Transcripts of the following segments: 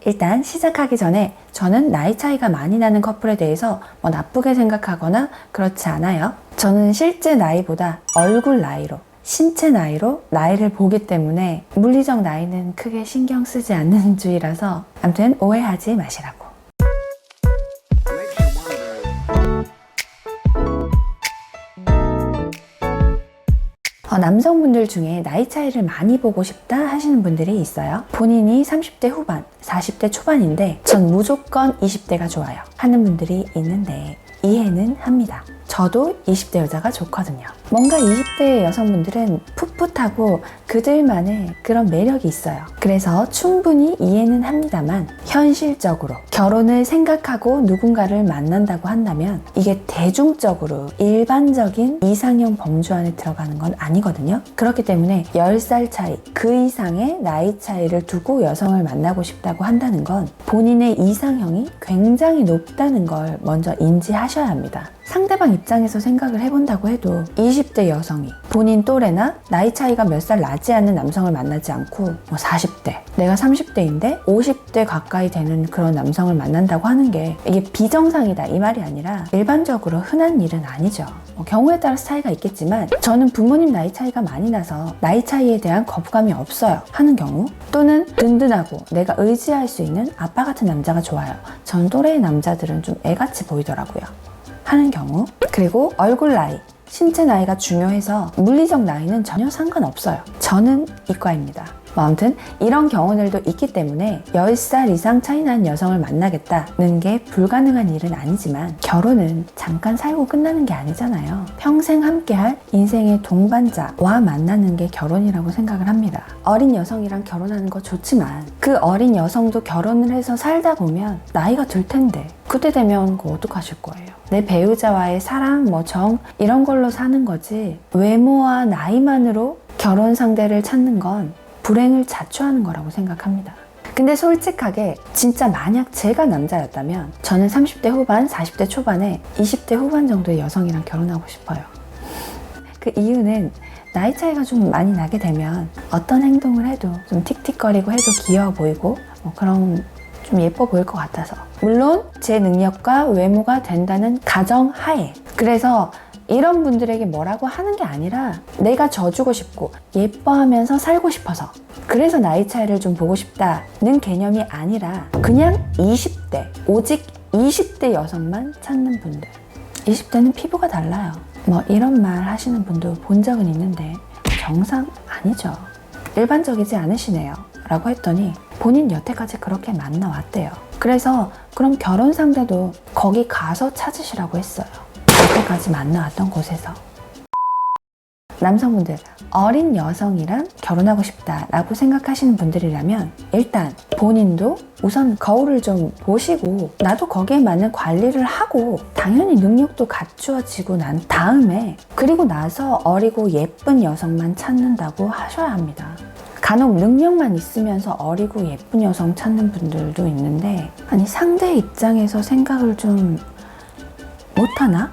일단 시작하기 전에 저는 나이 차이가 많이 나는 커플에 대해서 나쁘게 생각하거나 그렇지 않아요. 저는 실제 나이보다 얼굴 나이로, 신체 나이로 나이를 보기 때문에 물리적 나이는 크게 신경 쓰지 않는 주의라서 아무튼 오해하지 마시라고. 남성분들 중에 나이 차이를 많이 보고 싶다 하시는 분들이 있어요. 본인이 30대 후반, 40대 초반인데 전 무조건 20대가 좋아요 하는 분들이 있는데 이해는 합니다. 저도 20대 여자가 좋거든요. 뭔가 20대 여성분들은 풋풋하고 그들만의 그런 매력이 있어요. 그래서 충분히 이해는 합니다만 현실적으로 결혼을 생각하고 누군가를 만난다고 한다면 이게 대중적으로 일반적인 이상형 범주 안에 들어가는 건 아니거든요. 그렇기 때문에 10살 차이, 그 이상의 나이 차이를 두고 여성을 만나고 싶다고 한다는 건 본인의 이상형이 굉장히 높다는 걸 먼저 인지하셔야 합니다. 상대방 입장에서 생각을 해본다고 해도 20대 여성이 본인 또래나 나이 차이가 몇 살 나지 않는 남성을 만나지 않고 40대, 내가 30대인데 50대 가까이 되는 그런 남성을 만난다고 하는 게 이게 비정상이다 이 말이 아니라 일반적으로 흔한 일은 아니죠. 경우에 따라서 차이가 있겠지만 저는 부모님 나이 차이가 많이 나서 나이 차이에 대한 거부감이 없어요 하는 경우, 또는 든든하고 내가 의지할 수 있는 아빠 같은 남자가 좋아요. 전 또래의 남자들은 좀 애같이 보이더라고요 하는 경우, 그리고 얼굴 나이, 신체 나이가 중요해서 물리적 나이는 전혀 상관없어요. 저는 이과입니다. 아무튼 이런 경우들도 있기 때문에 10살 이상 차이 난 여성을 만나겠다는 게 불가능한 일은 아니지만 결혼은 잠깐 살고 끝나는 게 아니잖아요. 평생 함께할 인생의 동반자와 만나는 게 결혼이라고 생각을 합니다. 어린 여성이랑 결혼하는 거 좋지만 그 어린 여성도 결혼을 해서 살다 보면 나이가 들 텐데 그때 되면 그거 어떡하실 거예요? 내 배우자와의 사랑, 정 이런 걸로 사는 거지 외모와 나이만으로 결혼 상대를 찾는 건 불행을 자초하는 거라고 생각합니다. 근데 솔직하게 진짜 만약 제가 남자였다면 저는 30대 후반, 40대 초반에 20대 후반 정도의 여성이랑 결혼하고 싶어요. 그 이유는 나이 차이가 좀 많이 나게 되면 어떤 행동을 해도 좀 틱틱거리고 해도 귀여워 보이고 그런 좀 예뻐 보일 것 같아서. 물론 제 능력과 외모가 된다는 가정하에. 그래서 이런 분들에게 뭐라고 하는 게 아니라 내가 져주고 싶고 예뻐하면서 살고 싶어서, 그래서 나이 차이를 좀 보고 싶다는 개념이 아니라 그냥 20대, 오직 20대 여성만 찾는 분들. 20대는 피부가 달라요. 이런 말 하시는 분도 본 적은 있는데 정상 아니죠. 일반적이지 않으시네요 라고 했더니 본인 여태까지 그렇게 만나왔대요. 그래서 그럼 결혼 상대도 거기 가서 찾으시라고 했어요. 여태까지 만나왔던 곳에서. 남성분들, 어린 여성이랑 결혼하고 싶다라고 생각하시는 분들이라면 일단 본인도 우선 거울을 좀 보시고 나도 거기에 맞는 관리를 하고 당연히 능력도 갖추어지고 난 다음에, 그리고 나서 어리고 예쁜 여성만 찾는다고 하셔야 합니다. 간혹 능력만 있으면서 어리고 예쁜 여성 찾는 분들도 있는데, 아니 상대 입장에서 생각을 좀 못하나?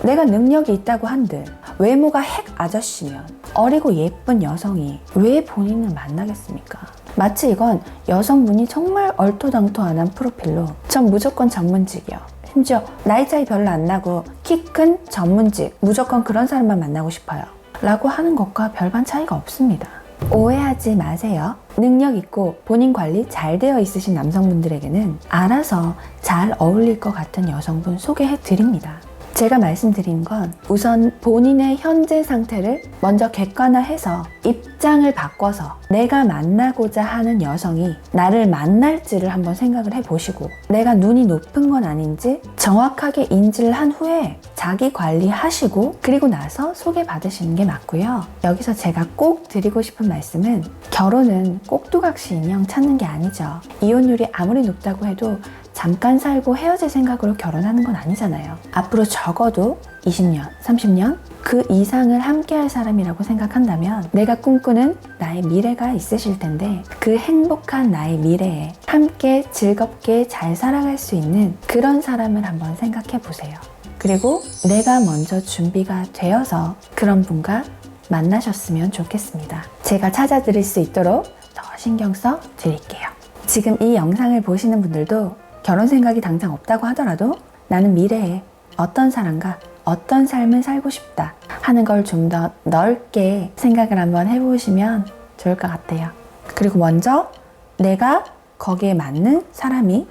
내가 능력이 있다고 한들 외모가 핵 아저씨면 어리고 예쁜 여성이 왜 본인을 만나겠습니까? 마치 이건 여성분이 정말 얼토당토안한 프로필로 전 무조건 전문직이요, 심지어 나이 차이 별로 안 나고 키 큰 전문직, 무조건 그런 사람만 만나고 싶어요 라고 하는 것과 별반 차이가 없습니다. 오해하지 마세요. 능력 있고 본인 관리 잘 되어 있으신 남성분들에게는 알아서 잘 어울릴 것 같은 여성분 소개해 드립니다. 제가 말씀드린 건 우선 본인의 현재 상태를 먼저 객관화해서 입장을 바꿔서 내가 만나고자 하는 여성이 나를 만날지를 한번 생각을 해보시고, 내가 눈이 높은 건 아닌지 정확하게 인지를 한 후에 자기 관리하시고 그리고 나서 소개받으시는 게 맞고요. 여기서 제가 꼭 드리고 싶은 말씀은 결혼은 꼭두각시 인형 찾는 게 아니죠. 이혼율이 아무리 높다고 해도 잠깐 살고 헤어질 생각으로 결혼하는 건 아니잖아요. 앞으로 적어도 20년, 30년 그 이상을 함께할 사람이라고 생각한다면 내가 꿈꾸는 나의 미래가 있으실 텐데 그 행복한 나의 미래에 함께 즐겁게 잘 살아갈 수 있는 그런 사람을 한번 생각해 보세요. 그리고 내가 먼저 준비가 되어서 그런 분과 만나셨으면 좋겠습니다. 제가 찾아드릴 수 있도록 더 신경 써 드릴게요. 지금 이 영상을 보시는 분들도 결혼 생각이 당장 없다고 하더라도 나는 미래에 어떤 사람과 어떤 삶을 살고 싶다 하는 걸 좀 더 넓게 생각을 한번 해보시면 좋을 것 같아요. 그리고 먼저 내가 거기에 맞는 사람이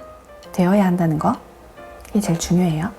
되어야 한다는 거, 이게 제일 중요해요.